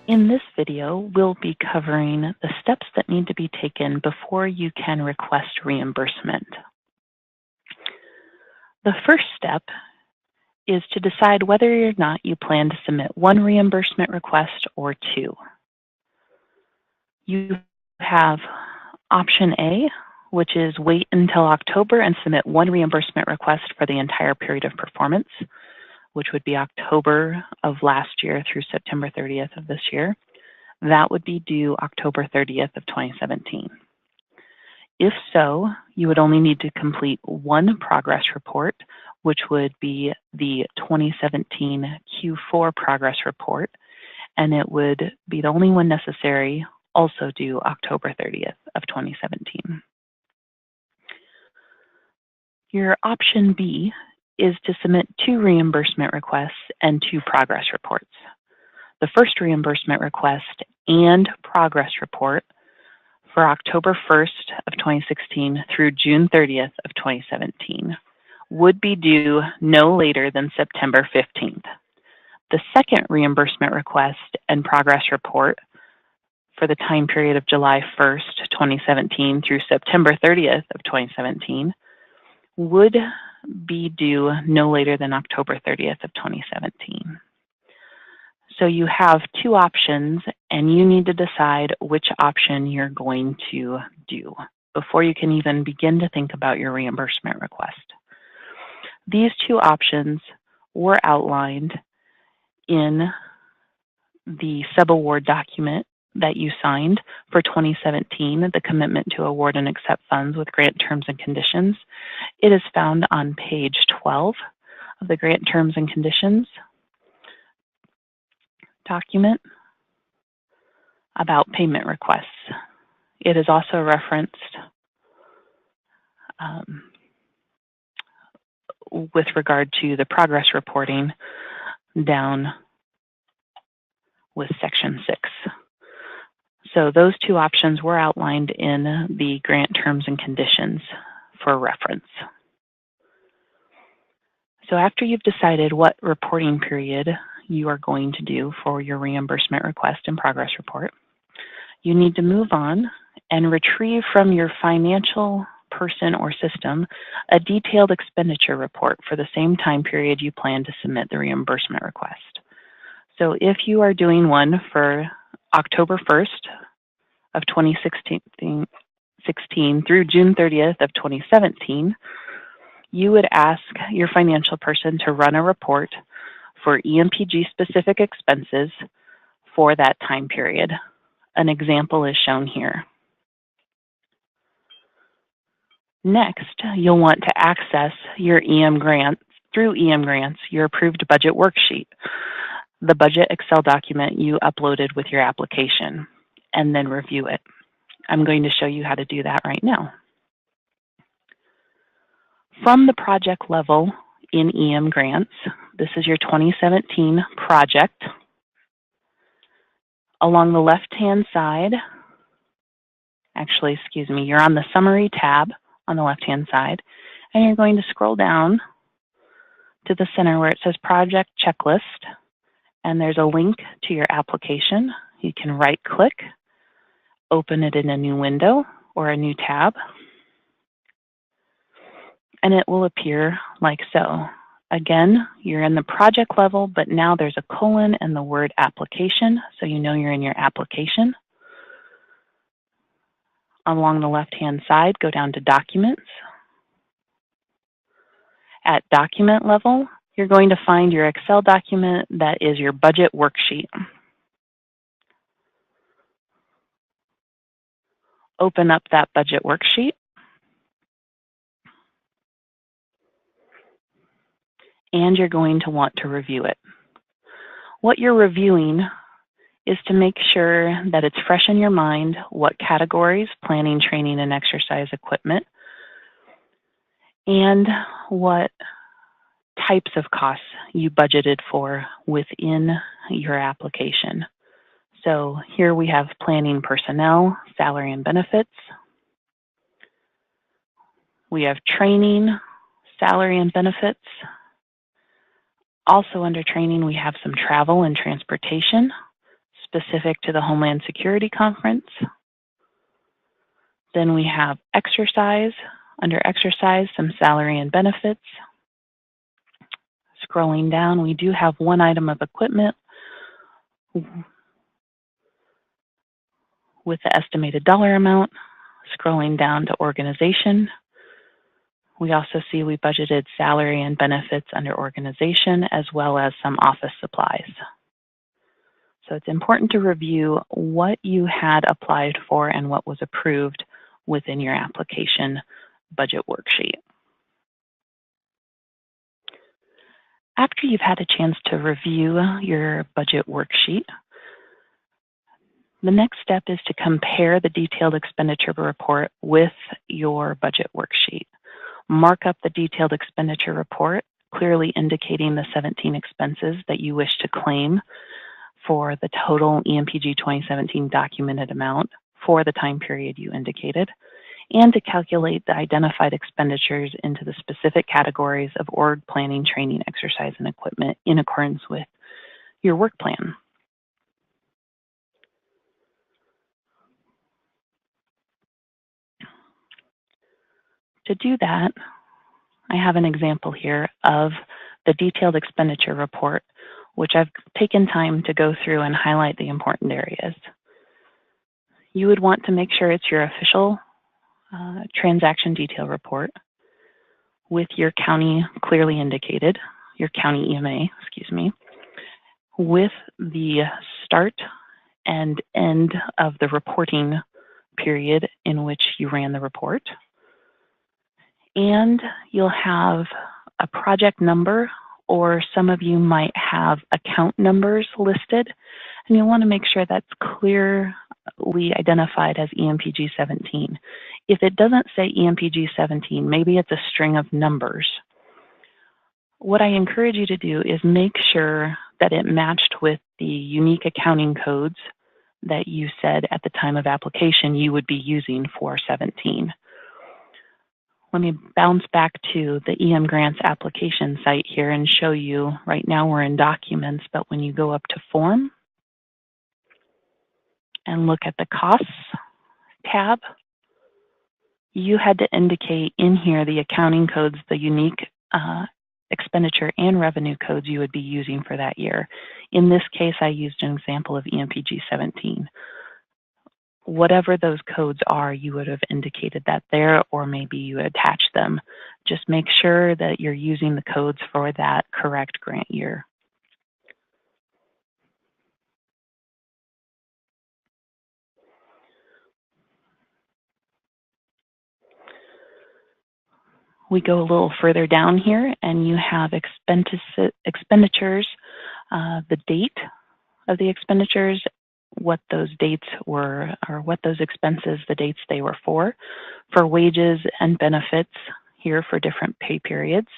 In this video, we'll be covering the steps that need to be taken before you can request reimbursement. The first step is to decide whether or not you plan to submit one reimbursement request or two. You have option A, which is wait until October and submit one reimbursement request for the entire period of performance, which would be October of last year through September 30th of this year. That would be due October 30th of 2017. If so, you would only need to complete one progress report, which would be the 2017 Q4 progress report, and it would be the only one necessary, also due October 30th of 2017. Your option B is to submit two reimbursement requests and two progress reports. The first reimbursement request and progress report for October 1st of 2016 through June 30th of 2017 would be due no later than September 15th. The second reimbursement request and progress report for the time period of July 1st, 2017 through September 30th of 2017 would be due no later than October 30th of 2017. So you have two options, and you need to decide which option you're going to do before you can even begin to think about your reimbursement request. These two options were outlined in the subaward document that you signed for 2017, the commitment to award and accept funds with grant terms and conditions. It is found on page 12 of the grant terms and conditions document about payment requests. It is also referenced with regard to the progress reporting down with section 6. So those two options were outlined in the grant terms and conditions for reference. So after you've decided what reporting period you are going to do for your reimbursement request and progress report, you need to move on and retrieve from your financial person or system a detailed expenditure report for the same time period you plan to submit the reimbursement request. So if you are doing one for October 1st of 2016 through June 30th of 2017, you would ask your financial person to run a report for EMPG specific expenses for that time period. An example is shown here. Next, you'll want to access your EMGrants through EMGrants, your approved budget worksheet, the budget Excel document you uploaded with your application, and then review it. I'm going to show you how to do that right now. From the project level in EMGrants, this is your 2017 project. Along the left-hand side, you're on the summary tab on the left-hand side, and you're going to scroll down to the center where it says project checklist, and there's a link to your application. You can right-click, open it in a new window or a new tab, and it will appear like so. Again, you're in the project level, but now there's a colon and the word application, so you know you're in your application. Along the left-hand side, go down to documents. At document level, you're going to find your Excel document that is your budget worksheet. Open up that budget worksheet. And you're going to want to review it. What you're reviewing is to make sure that it's fresh in your mind what categories, planning, training, and exercise equipment, and what types of costs you budgeted for within your application. So here we have planning personnel, salary and benefits. We have training, salary and benefits. Also under training, we have some travel and transportation, specific to the Homeland Security Conference. Then we have exercise. Under exercise, some salary and benefits. Scrolling down, we do have one item of equipment with the estimated dollar amount. Scrolling down to organization, we also see we budgeted salary and benefits under organization as well as some office supplies. So it's important to review what you had applied for and what was approved within your application budget worksheet. After you've had a chance to review your budget worksheet, the next step is to compare the detailed expenditure report with your budget worksheet. Mark up the detailed expenditure report, clearly indicating the 17 expenses that you wish to claim for the total EMPG 2017 documented amount for the time period you indicated, and to calculate the identified expenditures into the specific categories of org planning, training, exercise, and equipment in accordance with your work plan. To do that, I have an example here of the detailed expenditure report, which I've taken time to go through and highlight the important areas. You would want to make sure it's your official transaction detail report with your county clearly indicated, your county EMA, excuse me, with the start and end of the reporting period in which you ran the report. And you'll have a project number, or some of you might have account numbers listed, and you'll want to make sure that's clearly identified as EMPG 17. If it doesn't say EMPG 17, maybe it's a string of numbers. What I encourage you to do is make sure that it matched with the unique accounting codes that you said at the time of application you would be using for 17. Let me bounce back to the EMGrants application site here and show you, right now we're in documents, but when you go up to form and look at the costs tab, you had to indicate in here the accounting codes, the unique expenditure and revenue codes you would be using for that year. In this case, I used an example of EMPG 17. Whatever those codes are, you would have indicated that there, or maybe you attached them. Just make sure that you're using the codes for that correct grant year. We go a little further down here and you have expenditures, the date of the expenditures, what those dates were, or what those expenses, the dates they were for wages and benefits here for different pay periods.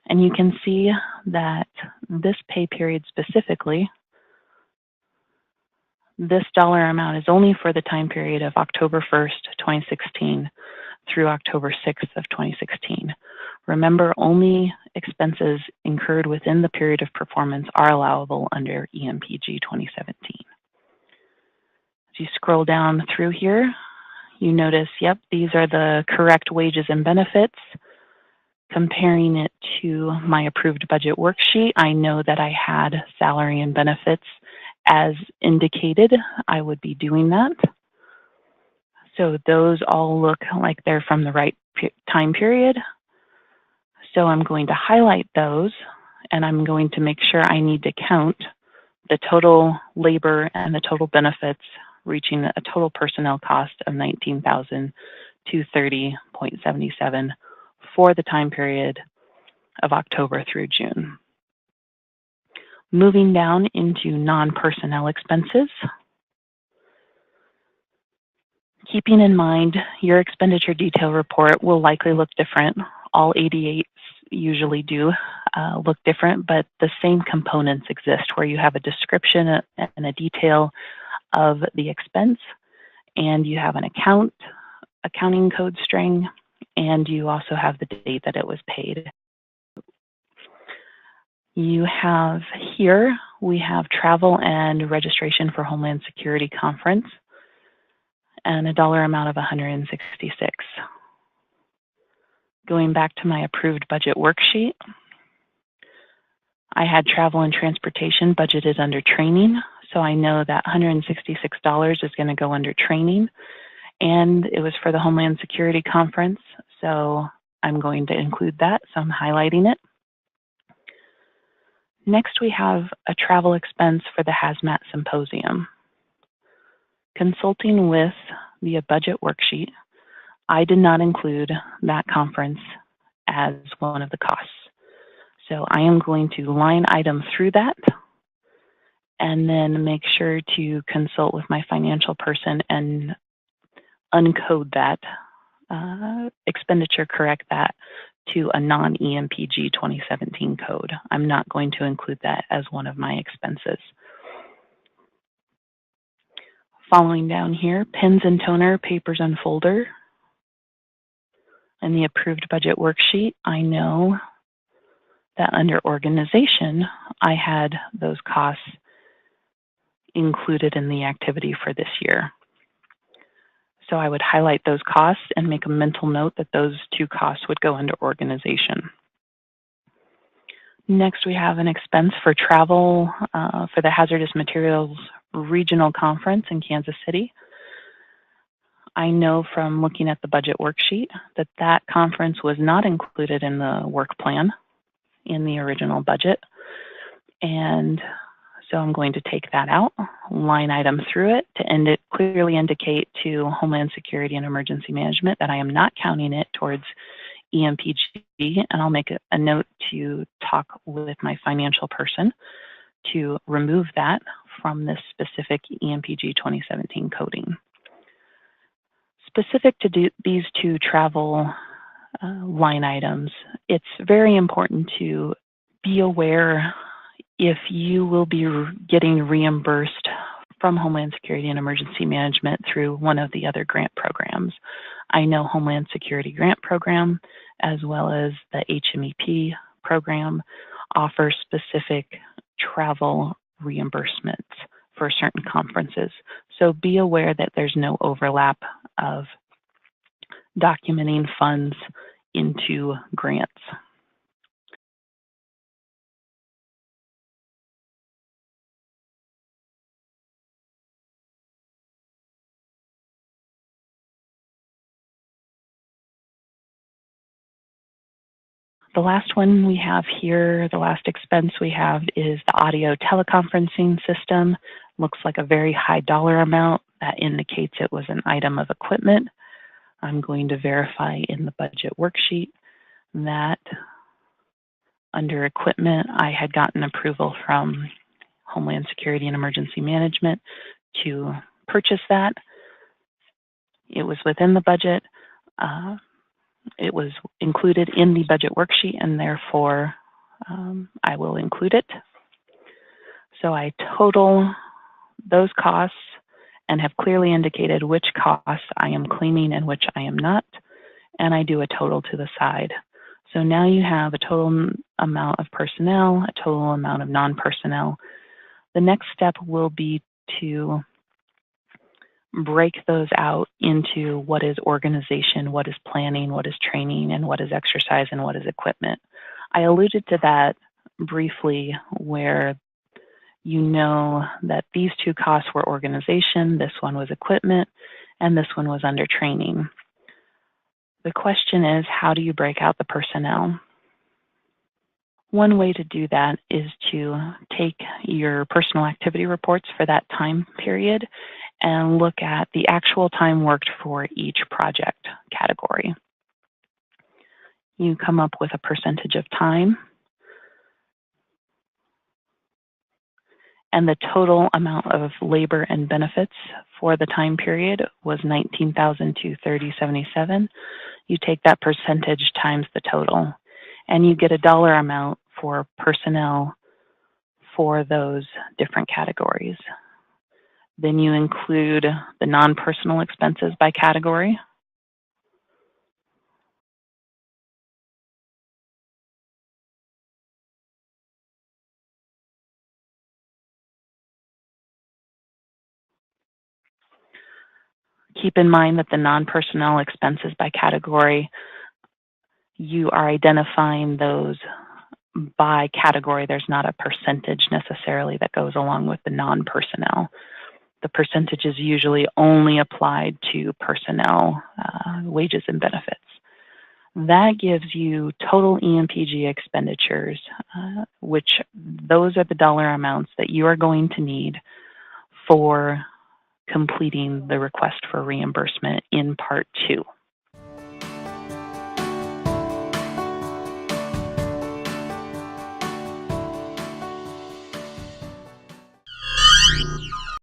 And you can see that this pay period specifically, this dollar amount is only for the time period of October 1st, 2016 through October 6th of 2016. Remember, only expenses incurred within the period of performance are allowable under EMPG 2017. As you scroll down through here, you notice, yep, these are the correct wages and benefits. Comparing it to my approved budget worksheet, I know that I had salary and benefits as indicated. I would be doing that. So those all look like they're from the right time period. So I'm going to highlight those, and I'm going to make sure I need to count the total labor and the total benefits, reaching a total personnel cost of $19,230.77 for the time period of October through June. Moving down into non-personnel expenses. Keeping in mind your expenditure detail report will likely look different. All 88s usually do look different, but the same components exist where you have a description and a detail of the expense, and you have an accounting code string, and you also have the date that it was paid. You have here we have travel and registration for Homeland Security Conference and a dollar amount of $166. Going back to my approved budget worksheet, I had travel and transportation budgeted under training, so I know that $166 is going to go under training, and it was for the Homeland Security Conference, so I'm going to include that, so I'm highlighting it. Next, we have a travel expense for the Hazmat Symposium. Consulting with the budget worksheet, I did not include that conference as one of the costs. So I am going to line item through that and then make sure to consult with my financial person and uncode that, expenditure correct that to a non-EMPG 2017 code. I'm not going to include that as one of my expenses. Following down here, pens and toner, papers and folder. In the approved budget worksheet, I know that under organization, I had those costs included in the activity for this year. So I would highlight those costs and make a mental note that those two costs would go under organization. Next, we have an expense for travel for the Hazardous Materials Regional Conference in Kansas City. I know from looking at the budget worksheet that that conference was not included in the work plan in the original budget. And so I'm going to take that out, line item through it to clearly indicate to Homeland Security and Emergency Management that I am not counting it towards EMPG, and I'll make a note to talk with my financial person to remove that from this specific EMPG 2017 coding. Specific to these two travel line items, it's very important to be aware if you will be getting reimbursed from Homeland Security and Emergency Management through one of the other grant programs. I know Homeland Security Grant Program, as well as the HMEP program, offer specific travel reimbursements for certain conferences. So be aware that there's no overlap of documenting funds into grants. The last one we have here, the last expense we have is the audio teleconferencing system. Looks like a very high dollar amount. That indicates it was an item of equipment. I'm going to verify in the budget worksheet that under equipment, I had gotten approval from Homeland Security and Emergency Management to purchase that. It was within the budget. It was included in the budget worksheet, and therefore I will include it. So I total those costs and have clearly indicated which costs I am claiming and which I am not, and I do a total to the side. So now you have a total amount of personnel, a total amount of non-personnel. The next step will be to break those out into what is organization, what is planning, what is training, and what is exercise, and what is equipment. I alluded to that briefly where you know that these two costs were organization, this one was equipment, and this one was under training. The question is, how do you break out the personnel? One way to do that is to take your personal activity reports for that time period and look at the actual time worked for each project category. You come up with a percentage of time, and the total amount of labor and benefits for the time period was $19,230.77. You take that percentage times the total, and you get a dollar amount for personnel for those different categories. Then you include the non-personal expenses by category. Keep in mind that the non-personnel expenses by category, you are identifying those by category. There's not a percentage necessarily that goes along with the non-personnel. The percentage is usually only applied to personnel, wages and benefits. That gives you total EMPG expenditures, which those are the dollar amounts that you are going to need for completing the request for reimbursement in Part 2.